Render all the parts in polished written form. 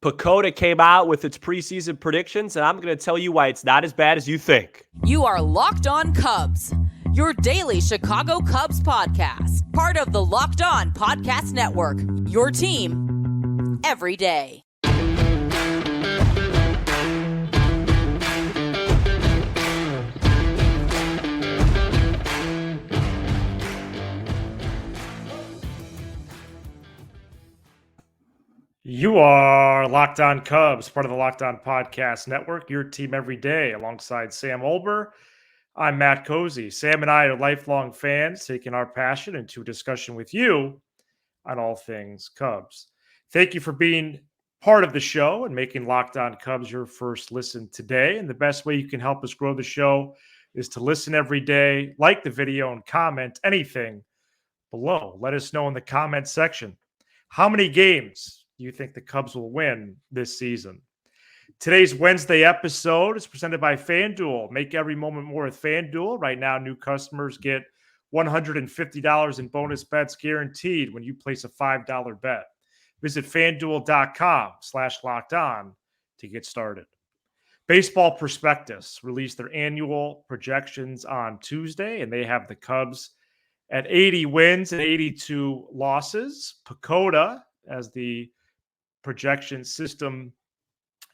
PECOTA came out with its preseason predictions, and I'm going to tell you why it's not as bad as you think. You are Locked On Cubs, your daily Chicago Cubs podcast, part of the Locked On Podcast Network, your team every day. You are Locked On Cubs, part of the Locked On Podcast Network, your team every day, alongside Sam Olber. I'm Matt Cozy. Sam and I are lifelong fans, taking our passion into a discussion with you on all things Cubs. Thank you for being part of the show and making Locked On Cubs your first listen today. And the best way you can help us grow the show is to listen every day, like the video, and comment anything below. Let us know in the comment section. How many games do you think the Cubs will win this season? Today's Wednesday episode is presented by FanDuel. Make every moment more with FanDuel. Right now, new customers get $150 in bonus bets guaranteed when you place a $5 bet. Visit FanDuel.com/lockedon to get started. Baseball Prospectus released their annual projections on Tuesday, and they have the Cubs at 80 wins and 82 losses. PECOTA, as the projection system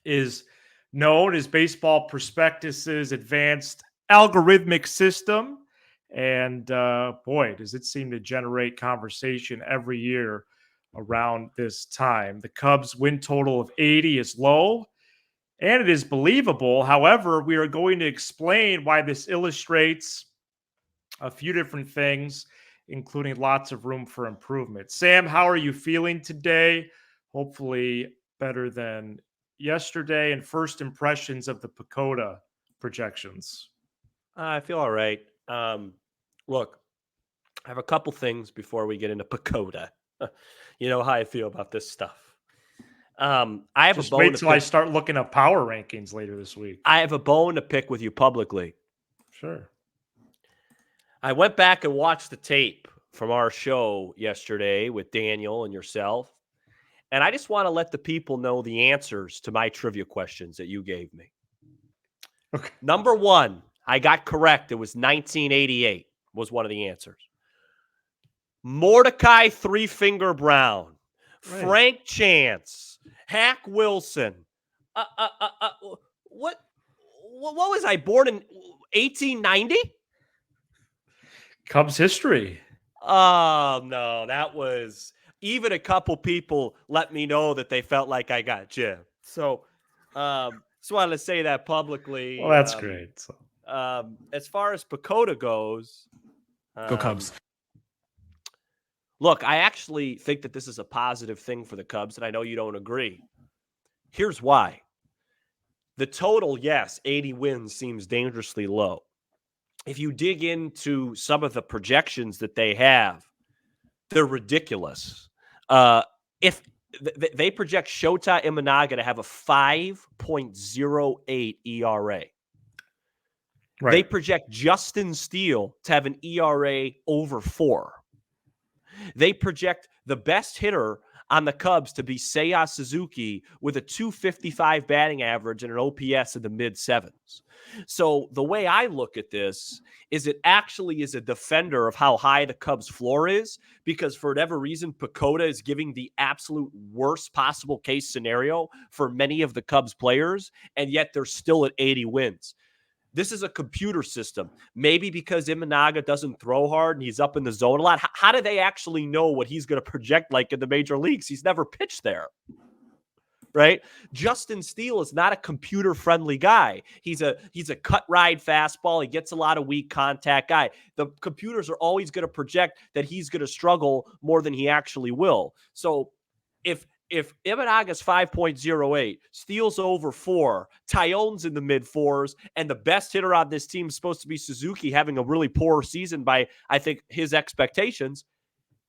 is known, as Baseball Prospectus's advanced algorithmic system. And boy, does it seem to generate conversation every year around this time. The Cubs' win total of 80 is low, and it is believable. However, we are going to explain why this illustrates a few different things, including lots of room for improvement. Sam, how are you feeling today? Hopefully better than yesterday. And first impressions of the PECOTA projections. I feel all right. Look, I have a couple things before we get into PECOTA. You know how I feel about this stuff. I have Just a bone wait to till pick. I start looking at power rankings later this week. I have a bone to pick with you publicly. Sure. I went back and watched the tape from our show yesterday with Daniel and yourself. And I just want to let the people know the answers to my trivia questions that you gave me. Okay. Number one, I got correct. It was 1988 was one of the answers. Mordecai Three Finger Brown, Right. Frank Chance, Hack Wilson. What was I born in 1890? Cubs history. Oh, no, that was... Even a couple people let me know that they felt like I got gypped. So just wanted to say that publicly. Well, that's great. So. As far as PECOTA goes, go Cubs. Look, I actually think that this is a positive thing for the Cubs, and I know you don't agree. Here's why. The total, yes, 80 wins seems dangerously low. If you dig into some of the projections that they have, they're ridiculous. If they project Shota Imanaga to have a 5.08 ERA. Right. They project Justin Steele to have an ERA over 4. They project the best hitter on the Cubs to be Seiya Suzuki with a 255 batting average and an OPS in the mid-7s. So the way I look at this is it actually is a defender of how high the Cubs floor is, because for whatever reason, PECOTA is giving the absolute worst possible case scenario for many of the Cubs players, and yet they're still at 80 wins. This is a computer system. Maybe because Imanaga doesn't throw hard and he's up in the zone a lot. How do they actually know what he's going to project like in the major leagues? He's never pitched there, right? Justin Steele is not a computer-friendly guy. He's a cut-ride fastball. He gets a lot of weak contact guy. The computers are always going to project that he's going to struggle more than he actually will. So if Imanaga's 5.08, Steele's over 4, Tyone's in the mid-4s, and the best hitter on this team is supposed to be Suzuki, having a really poor season by, I think, his expectations.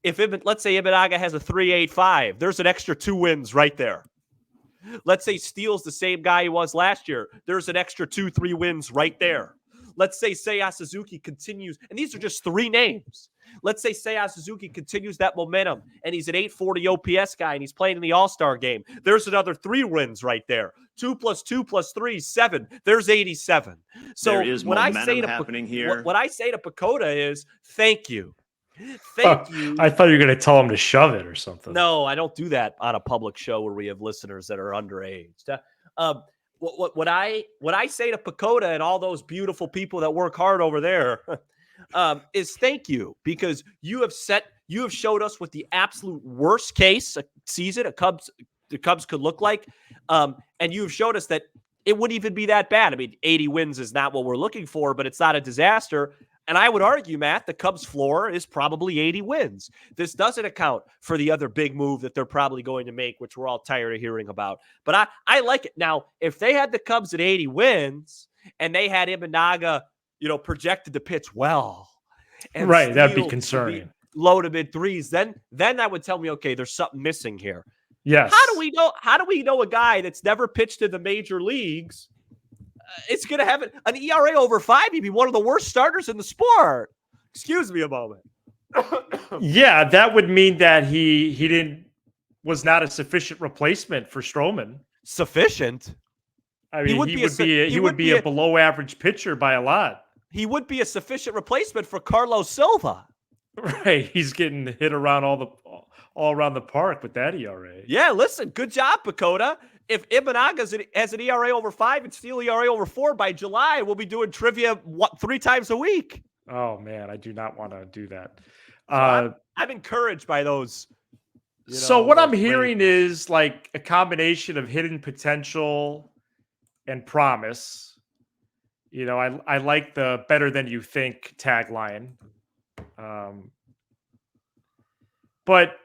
Let's say Imanaga has a 3.85, there's an extra 2 wins right there. Let's say Steele's the same guy he was last year. There's an extra 2-3 wins right there. Let's say Seiya Suzuki continues, and these are just 3 names. Let's say Seiya Suzuki continues that momentum and he's an 840 OPS guy and he's playing in the All-Star game. There's another 3 wins right there. 2 + 2 + 3 is 7. There's 87. So there is what momentum I say to happening here. What I say to PECOTA is thank you. Thank you. I thought you were going to tell him to shove it or something. No, I don't do that on a public show where we have listeners that are underage. What I say to PECOTA and all those beautiful people that work hard over there is thank you, because you have showed us what the absolute worst case season the Cubs could look like, and you have showed us that it wouldn't even be that bad. I mean, 80 wins is not what we're looking for, but it's not a disaster. And I would argue, Matt, the Cubs' floor is probably 80 wins. This doesn't account for the other big move that they're probably going to make, which we're all tired of hearing about. But I like it. Now, if they had the Cubs at 80 wins and they had Imanaga, projected to pitch well, and right, that'd be Steele concerning. Low to mid threes, then that would tell me, okay, there's something missing here. Yes. How do we know a guy that's never pitched in the major leagues? It's going to have an ERA over 5. He'd be one of the worst starters in the sport. Excuse me a moment. Yeah, that would mean that he was not a sufficient replacement for Stroman. Sufficient? I mean, he would be a below average pitcher by a lot. He would be a sufficient replacement for Carlos Silva. Right, he's getting hit around all around the park with that ERA. Yeah, listen, good job, PECOTA. If Imanaga has an ERA over 5 and Steele ERA over 4 by July, we'll be doing trivia 3 times a week. Oh man, I do not want to do that. So I'm encouraged by those. So what I'm hearing is like a combination of hidden potential and promise. I like the better than you think tagline. But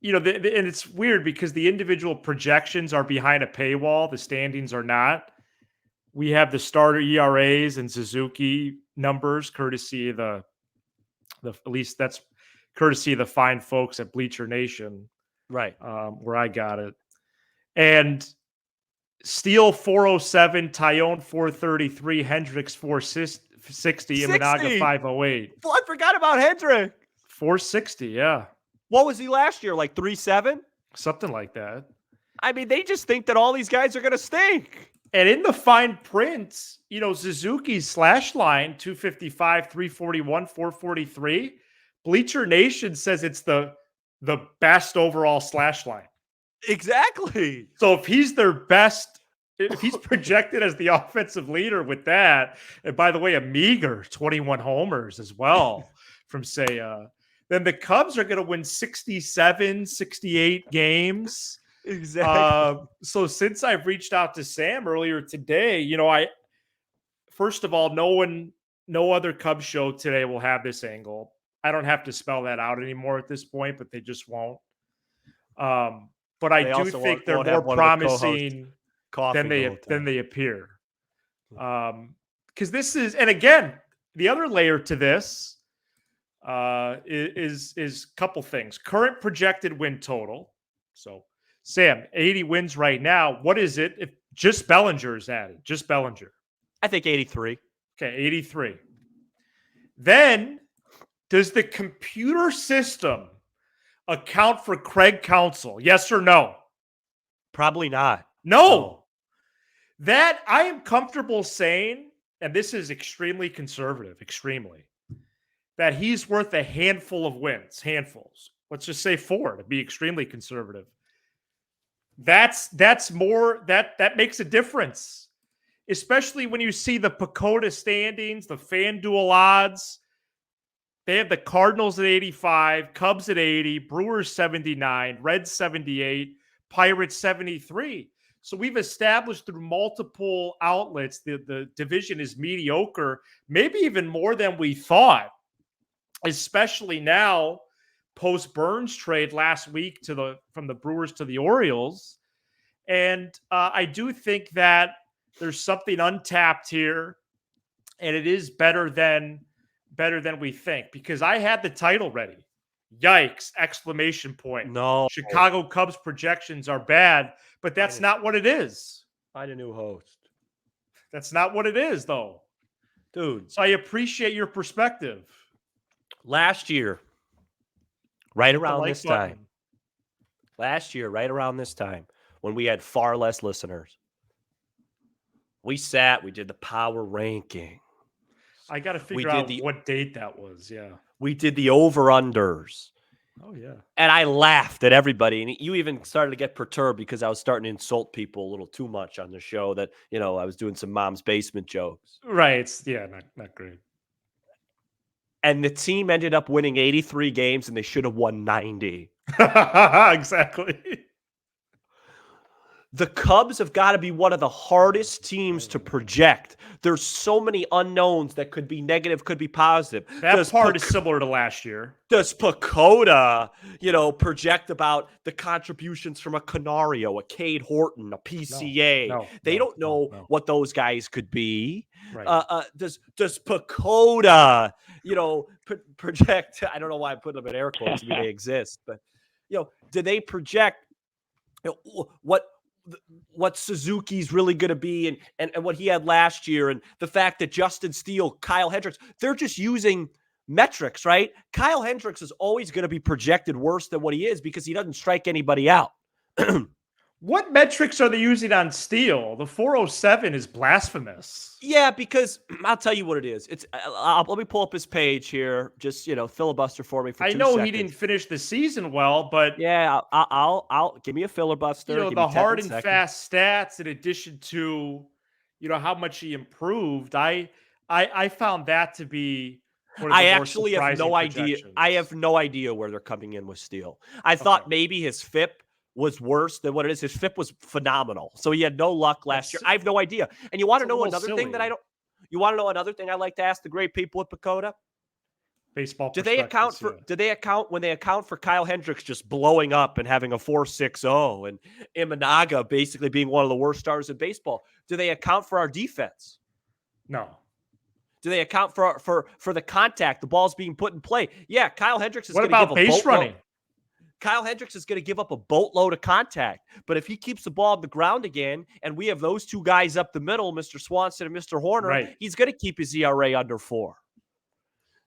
and it's weird because the individual projections are behind a paywall. The standings are not. We have the starter ERAs and Suzuki numbers, courtesy of the at least that's courtesy of the fine folks at Bleacher Nation, right? Where I got it. And Steele 407, Tyone 433, Hendricks 460, Imanaga 508. Well, I forgot about Hendricks. 460, yeah. What was he last year? Like 3.7? Something like that. I mean, they just think that all these guys are going to stink. And in the fine print, Suzuki's slash line, 255, 341, 443. Bleacher Nation says it's the best overall slash line. Exactly. So if he's their best, if he's projected as the offensive leader with that, and by the way, a meager 21 homers as well from Seiya, then the Cubs are going to win 67, 68 games. Exactly. So since I've reached out to Sam earlier today, first of all, no other Cubs show today will have this angle. I don't have to spell that out anymore at this point, but they just won't. But I do think they're more promising than they appear. Because this is, and again, the other layer to this is a couple things. Current projected win total. So, Sam, 80 wins right now. What is it if just Bellinger is added? Just Bellinger. I think 83. Okay, 83. Then, does the computer system account for Craig Counsell? Yes or no? Probably not. No. That I am comfortable saying, and this is extremely conservative, that he's worth a handful of wins. Handfuls. Let's just say 4 to be extremely conservative. That's more, that makes a difference. Especially when you see the PECOTA standings, the FanDuel odds. They have the Cardinals at 85, Cubs at 80, Brewers 79, Reds 78, Pirates 73. So we've established through multiple outlets the division is mediocre, maybe even more than we thought, especially now post Burns trade last week from the Brewers to the Orioles. And I do think that there's something untapped here, and it is better than we think, because I had the title ready. Yikes! Exclamation point. No. Chicago Cubs projections are bad, but that's not what it is. Find a new host. That's not what it is, though. Dude. So I appreciate your perspective. Last year, right Hit the around like this time, button. last year, right around this time, when we had far less listeners, we did the power ranking. I got to We figure did out the what date that was. Yeah. we did the over-unders. Oh, yeah. And I laughed at everybody. And you even started to get perturbed because I was starting to insult people a little too much on the show that, I was doing some mom's basement jokes. Right. It's, yeah, not great. And the team ended up winning 83 games and they should have won 90. Exactly. The Cubs have got to be one of the hardest teams to project. There's so many unknowns that could be negative, could be positive. That part is similar to last year. Does PECOTA, project about the contributions from a Canario, a Cade Horton, a PCA? They don't know what those guys could be. Right. Does PECOTA, project? I don't know why I put them in air quotes. I mean, they exist, but do they project what Suzuki's really going to be and what he had last year, and the fact that Justin Steele, Kyle Hendricks, they're just using metrics, right? Kyle Hendricks is always going to be projected worse than what he is because he doesn't strike anybody out. What metrics are they using on Steele? The 407 is blasphemous. Yeah, because I'll tell you what it is. It's let me pull up his page here. Just filibuster for me for 2 seconds. I know he didn't finish the season well, but yeah, I'll give me a filibuster. The hard and fast stats, in addition to how much he improved, I found that to be. I actually have no idea. I have no idea where they're coming in with Steele. I thought maybe his FIP was worse than what it is. His FIP was phenomenal. So he had no luck last year. I have no idea. And you want to know another thing that I don't. You want to know another thing I like to ask the great people at PECOTA? Baseball. Do they account for? Do they account when they account for Kyle Hendricks just blowing up and having a 4.60 and Imanaga basically being one of the worst stars in baseball? Do they account for our defense? No. Do they account for the contact, the balls being put in play? Yeah, Kyle Hendricks is going to give a base running? Kyle Hendricks is going to give up a boatload of contact. But if he keeps the ball on the ground again, and we have those two guys up the middle, Mr. Swanson and Mr. Horner, he's going to keep his ERA under 4.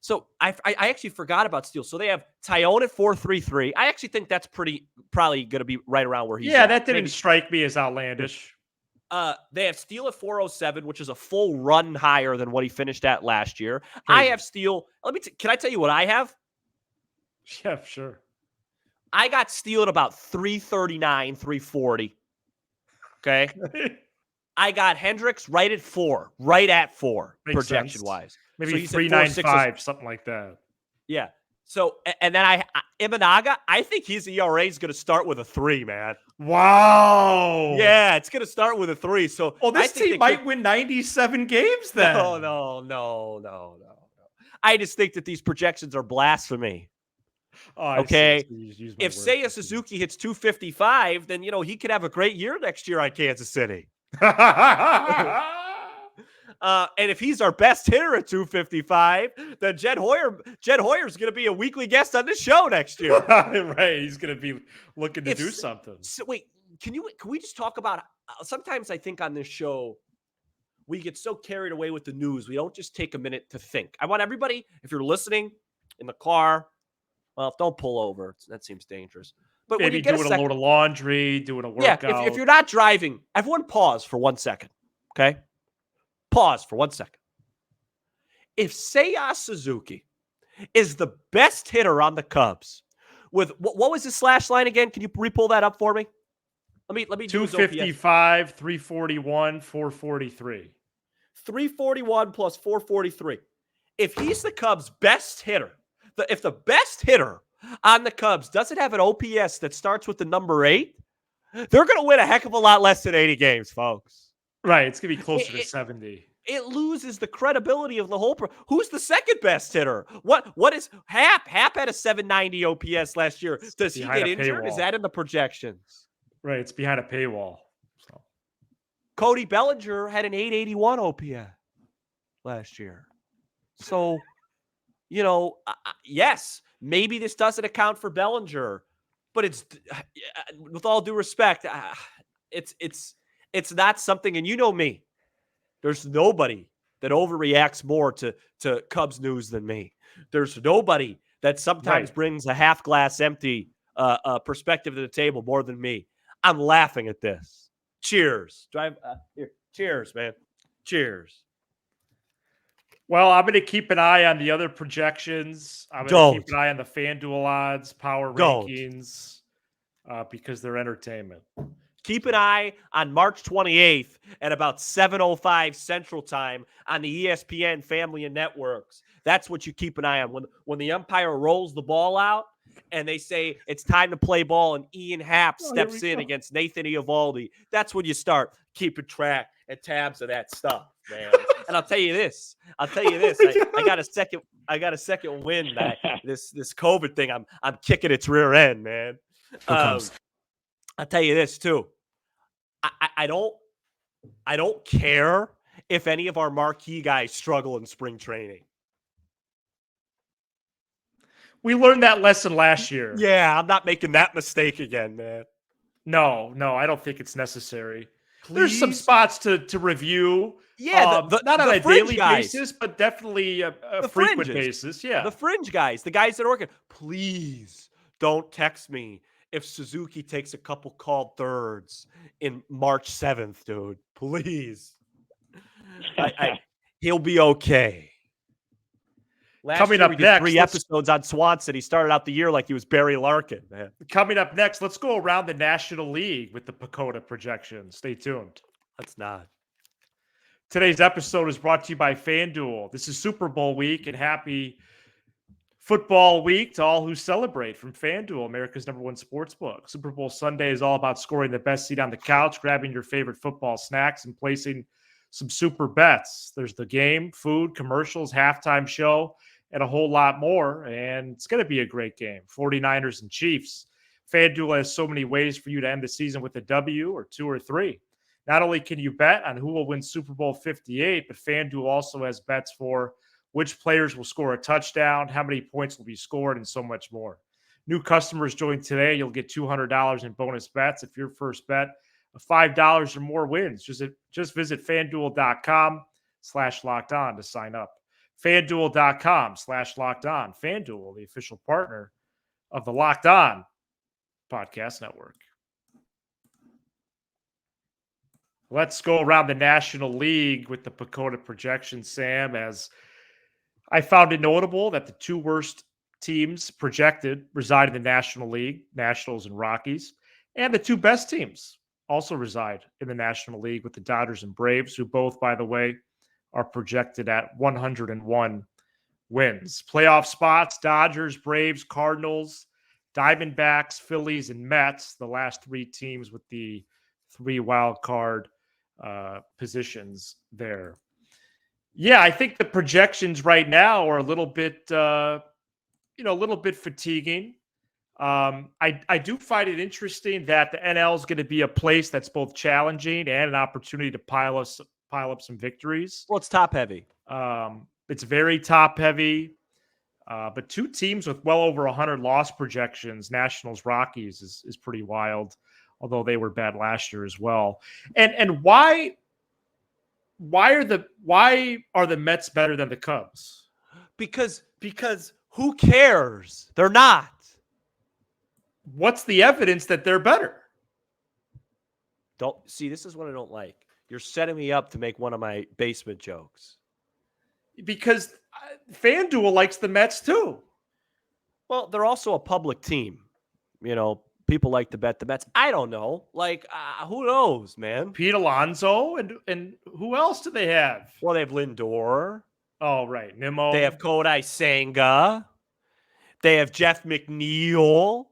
So I actually forgot about Steele. So they have Tyone at 4.33. I actually think that's probably going to be right around where he's at. That didn't strike me as outlandish. They have Steele at 407, which is a full run higher than what he finished at last year. Crazy. I have Steele. Can I tell you what I have? Yeah, sure. I got Steele at about 339, 340. Okay. I got Hendricks right at 4 projection wise. Maybe so 395, something like that. Yeah. So, and then Imanaga, I think his ERA is going to start with a 3, man. Wow. Yeah, it's going to start with a 3. So, this team might win 97 games then. No. I just think that these projections are blasphemy. Oh, okay. If Seiya Suzuki hits 255, then he could have a great year next year on Kansas City. And if he's our best hitter at 255, then Jed Hoyer's going to be a weekly guest on this show next year. Right. He's going to be looking to do something. So wait, can we just talk about, sometimes I think on this show, we get so carried away with the news. We don't just take a minute to think. I want everybody, if you're listening in the car, well, don't pull over. That seems dangerous. But maybe doing a load of laundry, doing a workout. Yeah, if you're not driving, everyone pause for 1 second. Okay? Pause for 1 second. If Seiya Suzuki is the best hitter on the Cubs, with what was his slash line again? Can you re-pull that up for me? Let me 255, 341, 443. 341 plus 443. If he's the Cubs' best hitter, if the best hitter on the Cubs doesn't have an OPS that starts with the number 8, they're going to win a heck of a lot less than 80 games, folks. Right. It's going to be closer to 70. It loses the credibility of the whole. Who's the second best hitter? What is Hap? Hap had a 790 OPS last year. Does he get injured? Is that in the projections? Right. It's behind a paywall. So. Cody Bellinger had an 881 OPS last year. So, yes, maybe this doesn't account for Bellinger, but it's, with all due respect, it's not something, and you know me, there's nobody that overreacts more to Cubs news than me. There's nobody that sometimes Right. brings a half glass empty perspective to the table more than me. I'm laughing at this. Cheers. Here. Cheers, man. Cheers. Well, I'm going to keep an eye on the other projections. I'm going to keep Don't. an eye on the FanDuel odds, power Don't. rankings, because they're entertainment. Keep an eye on March 28th at about 7:05 Central Time on the ESPN family and networks. That's what you keep an eye on. When the umpire rolls the ball out and they say it's time to play ball and Ian Happ steps in against Nathan Eovaldi, that's when you start keeping track and tabs of that stuff, man. And I'll tell you this. I got a second win. This COVID thing, I'm kicking its rear end, man. I'll tell you this too. I don't care if any of our marquee guys struggle in spring training. We learned that lesson last year. Yeah, I'm not making that mistake again, man. No, I don't think it's necessary. Please? There's some spots to review. Yeah, not on a daily guys. basis, but definitely a frequent basis. Yeah, the fringe guys, the guys that are working. Please don't text me if Suzuki takes a couple called thirds in March 7th, dude. Please. He'll be okay. Coming up next, 3 episodes on Swanson. He started out the year like he was Barry Larkin, man. Coming up next, let's go around the National League with the PECOTA projections. Stay tuned. Let's not. Today's episode is brought to you by FanDuel. This is Super Bowl week, and happy football week to all who celebrate from FanDuel, America's #1 sportsbook. Super Bowl Sunday is all about scoring the best seat on the couch, grabbing your favorite football snacks, and placing some super bets. There's the game, food, commercials, halftime show, and a whole lot more. And it's going to be a great game. 49ers and Chiefs. FanDuel has so many ways for you to end the season with a W or 2 or 3. Not only can you bet on who will win Super Bowl 58, but FanDuel also has bets for which players will score a touchdown, how many points will be scored, and so much more. New customers join today. You'll get $200 in bonus bets if your first bet of $5 or more wins. Just visit FanDuel.com/lockedon to sign up. FanDuel.com/lockedon. FanDuel, the official partner of the Locked On Podcast Network. Let's go around the National League with the PECOTA projection, Sam, as I found it notable that the 2 worst teams projected reside in the National League, Nationals and Rockies, and the 2 best teams also reside in the National League with the Dodgers and Braves, who both, by the way, are projected at 101 wins. Playoff spots, Dodgers, Braves, Cardinals, Diamondbacks, Phillies, and Mets, the last 3 teams with the 3 wild card positions there. Yeah, I think the projections right now are a little bit, fatiguing. I do find it interesting that the NL is going to be a place that's both challenging and an opportunity to pile up some victories. Well, it's top heavy. It's very top heavy. But 2 teams with well over 100 loss projections, Nationals, Rockies, is pretty wild, although they were bad last year as well. And why are the Mets better than the Cubs? Because who cares? They're not. What's the evidence that they're better? Don't see, this is what I don't like. You're setting me up to make one of my basement jokes. Because FanDuel likes the Mets too. Well, they're also a public team. People like to bet the Mets. I don't know. Who knows, man? Pete Alonso and who else do they have? Well, they have Lindor. Oh, right. Nimmo. They have Kodai Senga. They have Jeff McNeil.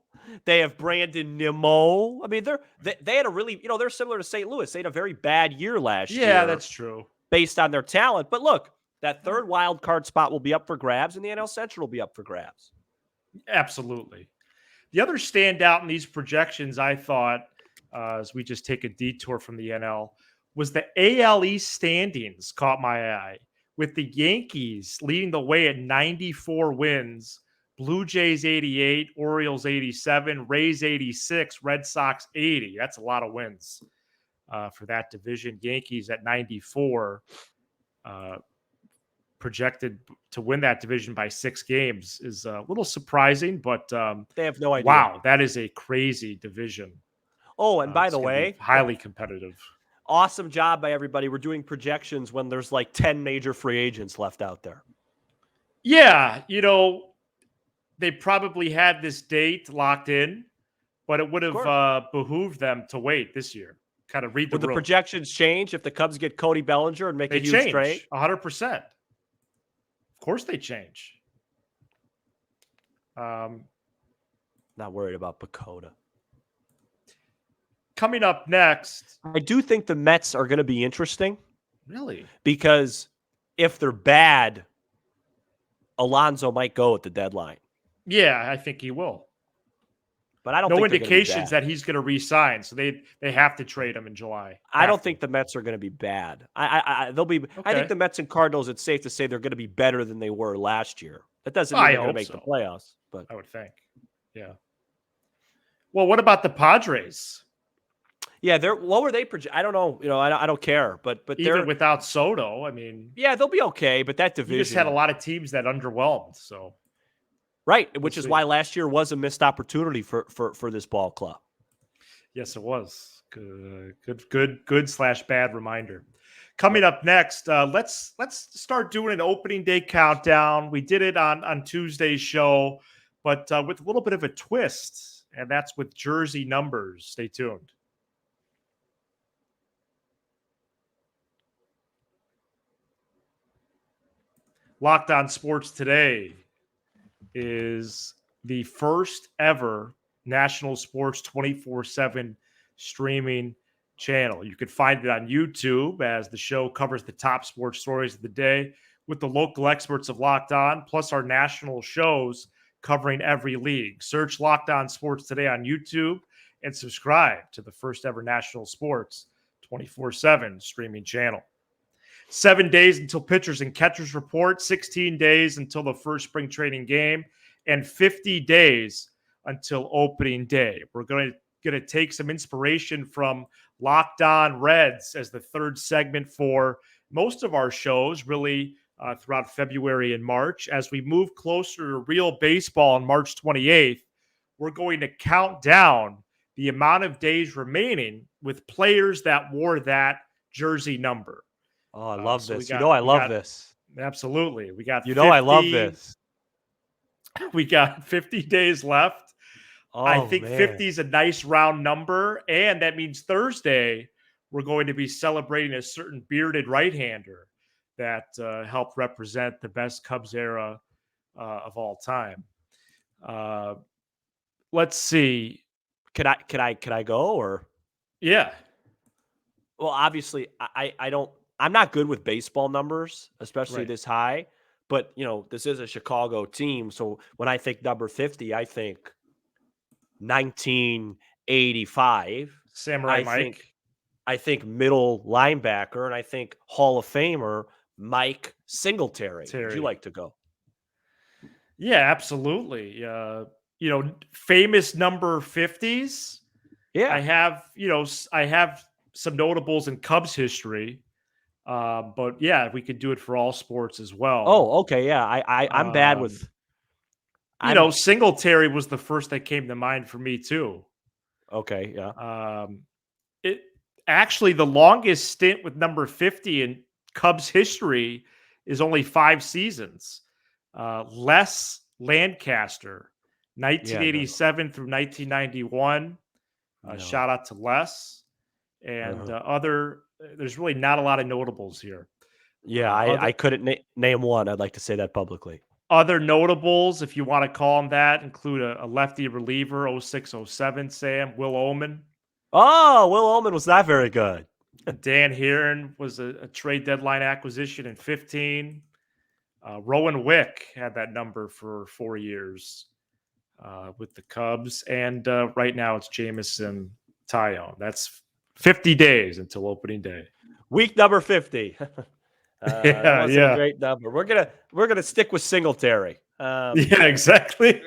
They have Brandon Nimmo. I mean, they had a really, they're similar to St. Louis. They had a very bad year last year. Yeah, that's true. Based on their talent. But look, that 3rd wild card spot will be up for grabs, and the NL Central will be up for grabs. Absolutely. The other standout in these projections, I thought, as we just take a detour from the NL, was the AL East standings caught my eye, with the Yankees leading the way at 94 wins, Blue Jays 88, Orioles 87, Rays 86, Red Sox 80. That's a lot of wins for that division. Yankees at 94. projected to win that division by 6 games is a little surprising, but They have no idea. wow, that is a crazy division. Oh, and by It's the gonna be way, highly competitive. awesome job by everybody. We're doing projections when there's like 10 major free agents left out there. Yeah, they probably had this date locked in, but it would have behooved them to wait this year. Kind of read the Would the room. projections change if the Cubs get Cody Bellinger and make They a huge change trade? 100%. Of course they change. Not worried about PECOTA. Coming up next. I do think the Mets are going to be interesting. Really? Because if they're bad, Alonso might go at the deadline. Yeah, I think he will. But I don't no think indications that he's going to re-sign, so they have to trade him in July. I don't think the Mets are going to be bad. They'll be. Okay. I think the Mets and Cardinals. It's safe to say they're going to be better than they were last year. That doesn't mean they're going to make the playoffs, but I would think. Yeah. Well, what about the Padres? Yeah, what were they project? I don't know. I don't care. But even they're without Soto, I mean, yeah, they'll be okay. But that division you just had a lot of teams that underwhelmed. So. Right, which is why last year was a missed opportunity for this ball club. Yes, it was. Good / bad reminder. Coming up next, let's start doing an opening day countdown. We did it on Tuesday's show, but with a little bit of a twist, and that's with jersey numbers. Stay tuned. Locked On Sports Today is the first ever national sports 24/7 streaming channel. You can find it on YouTube as the show covers the top sports stories of the day with the local experts of Locked On, plus our national shows covering every league. Search Locked On Sports Today on YouTube and subscribe to the first ever national sports 24/7 streaming channel. 7 days until pitchers and catchers report, 16 days until the first spring training game, and 50 days until opening day. We're going to take some inspiration from Locked On Reds as the third segment for most of our shows, really throughout February and March. As we move closer to real baseball on March 28th, we're going to count down the amount of days remaining with players that wore that jersey number. Oh, I love this. I love this. Absolutely. We got I love this. We got 50 days left. Oh, I think man. 50 is a nice round number, and that means Thursday we're going to be celebrating a certain bearded right-hander that helped represent the best Cubs era of all time. Let's see. Could I go or? Yeah. Well, obviously, I'm not good with baseball numbers, especially this high. But, this is a Chicago team. So when I think number 50, I think 1985. Samurai Mike. I think middle linebacker, and I think Hall of Famer Mike Singletary. Would you like to go? Yeah, absolutely. Famous number 50s. Yeah. I have some notables in Cubs history. But yeah, we could do it for all sports as well. Oh, okay. Yeah. I'm bad with, Singletary was the first that came to mind for me too. Okay. Yeah. It actually, the longest stint with number 50 in Cubs history is only 5 seasons. Les Lancaster, 1987 through 1991. Shout out to Les and there's really not a lot of notables here. Yeah, I couldn't name one. I'd like to say that publicly. Other notables, if you want to call them that, include a lefty reliever, 06-07, Sam, Will Oman. Oh, Will Oman was not very good. Dan Heron was a trade deadline acquisition in 15. Rowan Wick had that number for 4 years with the Cubs. And right now it's Jamison Tyone. That's 50 days until opening day. Week number 50. Yeah. A great number. We're gonna stick with Singletary. Yeah, exactly.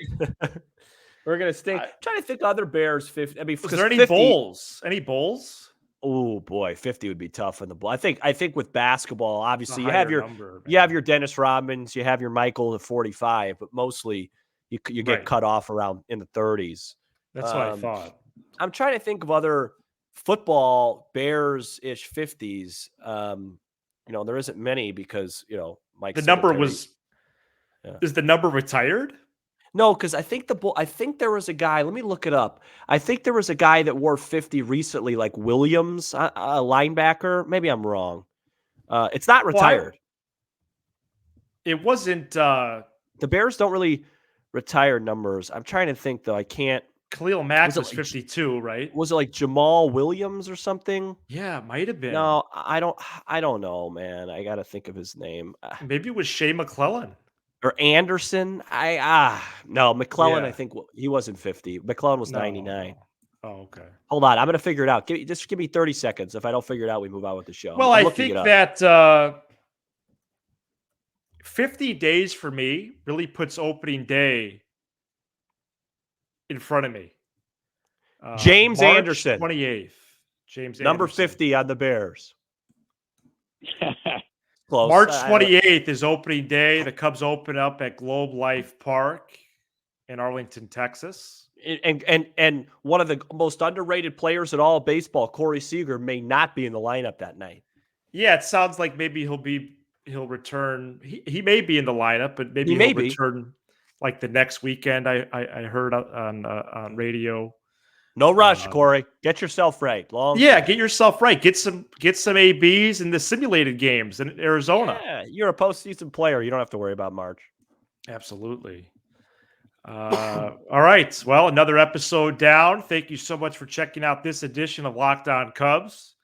We're gonna stay. Trying to think other Bears 50. I mean, is there any 50, bowls? Any bowls? Oh boy, 50 would be tough in the ball. I think with basketball, It's a obviously higher number, you have man. your Dennis Rodmans, you have your Michael at 45, but mostly you get Right. cut off around in the 30s. That's what I thought. I'm trying to think of other football Bears-ish 50s. There isn't many because Mike The number Singletary. was Yeah. is the number retired? No, because I think there was a guy. Let me look it up. I think there was a guy that wore 50 recently, like Williams, a linebacker. Maybe I'm wrong. It's not retired. It wasn't The Bears don't really retire numbers. I'm trying to think though. I can't. Khalil Mack Was it was like 52, right? Was it like Jamal Williams or something? Yeah, it might have been. No, I don't know, man. I got to think of his name. Maybe it was Shea McClellan. Or Anderson. No, McClellan. Yeah. I think he wasn't 50. McClellan was No, 99. no. Oh, okay. Hold on, I'm gonna figure it out. Just give me 30 seconds. If I don't figure it out, we move on with the show. Well, I'm I looking think it up. that 50 days for me really puts opening day in front of me. James March Anderson, 28th. James number Anderson. 50 on the Bears. Close. March 28th is opening day. The Cubs open up at Globe Life Park in Arlington, Texas. And one of the most underrated players in all of baseball, Corey Seager, may not be in the lineup that night. Yeah, it sounds like maybe he'll return. He may be in the lineup, but maybe he'll return like the next weekend. I heard on radio. No rush, Corey. Get yourself right. Get yourself right. Get some ABs in the simulated games in Arizona. Yeah, you're a postseason player. You don't have to worry about March. Absolutely. All right. Well, another episode down. Thank you so much for checking out this edition of Locked On Cubs.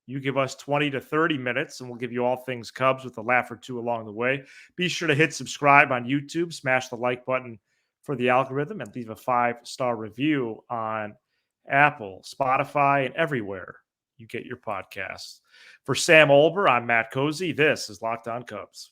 You give us 20 to 30 minutes, and we'll give you all things Cubs with a laugh or two along the way. Be sure to hit subscribe on YouTube, smash the like button for the algorithm, and leave a 5-star review on Apple, Spotify, and everywhere you get your podcasts. For Sam Olber, I'm Matt Cozy. This is Locked On Cubs.